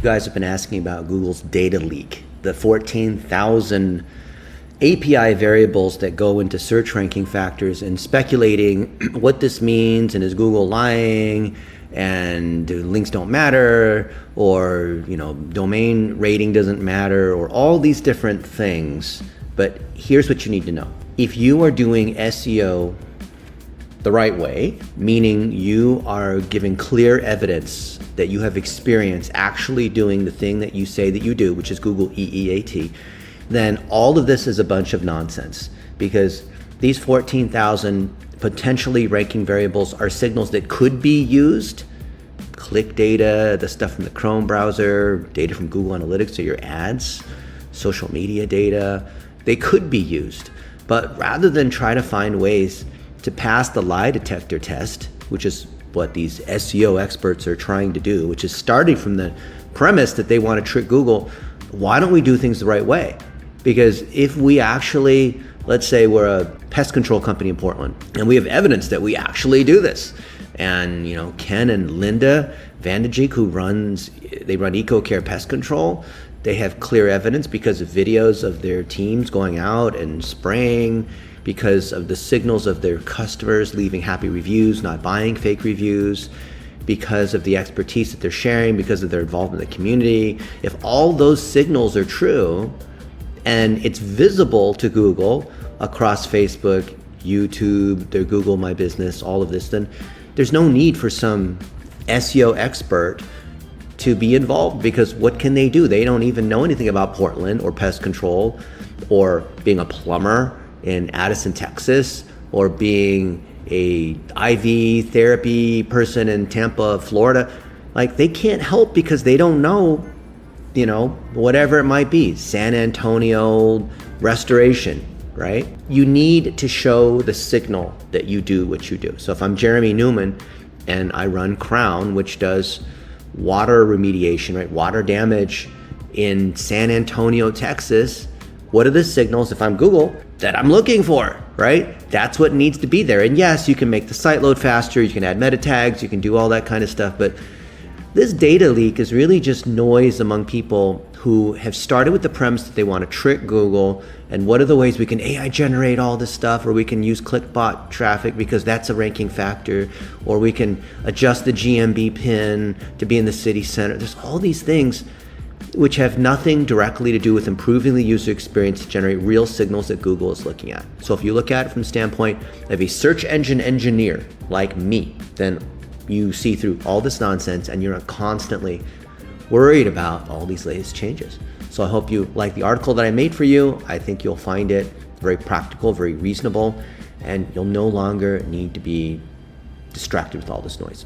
You guys have been asking about Google's data leak, the 14,000 API variables that go into search ranking factors, and speculating what this means, and is Google lying, and links don't matter, or domain rating doesn't matter, or all these different things. But here's what you need to know. If you are doing SEO the right way, meaning you are giving clear evidence that you have experience actually doing the thing that you say that you do, which is Google EEAT, then all of this is a bunch of nonsense, because these 14,000 potentially ranking variables are signals that could be used. Click data, the stuff from the Chrome browser, data from Google Analytics or your ads, social media data, they could be used. But rather than try to find ways to pass the lie detector test, which is what these SEO experts are trying to do, which is starting from the premise that they want to trick Google, why don't we do things the right way? Because if we actually, let's say we're a pest control company in Portland, and we have evidence that we actually do this, and Ken and Linda Vandajik, they run EcoCare Pest Control, they have clear evidence because of videos of their teams going out and spraying, because of the signals of their customers leaving happy reviews, not buying fake reviews, because of the expertise that they're sharing, because of their involvement in the community. If all those signals are true, and it's visible to Google across Facebook, YouTube, their Google My Business, all of this, then there's no need for some SEO expert to be involved, because what can they do? They don't even know anything about Portland or pest control, or being a plumber in Addison, Texas, or being a IV therapy person in Tampa, Florida. Like, they can't help because they don't know, whatever it might be, San Antonio restoration, right? You need to show the signal that you do what you do. So if I'm Jeremy Newman and I run Crown, which does water remediation, right? Water damage in San Antonio, Texas, what are the signals, if I'm Google, that I'm looking for, right? That's what needs to be there. And yes, you can make the site load faster, you can add meta tags, you can do all that kind of stuff, but this data leak is really just noise among people who have started with the premise that they want to trick Google. And what are the ways we can AI generate all this stuff, or we can use clickbot traffic because that's a ranking factor, or we can adjust the GMB pin to be in the city center. There's all these things which have nothing directly to do with improving the user experience to generate real signals that Google is looking at. So if you look at it from the standpoint of a search engine engineer like me, then you see through all this nonsense and you're constantly worried about all these latest changes. So I hope you like the article that I made for you. I think you'll find it very practical, very reasonable, and you'll no longer need to be distracted with all this noise.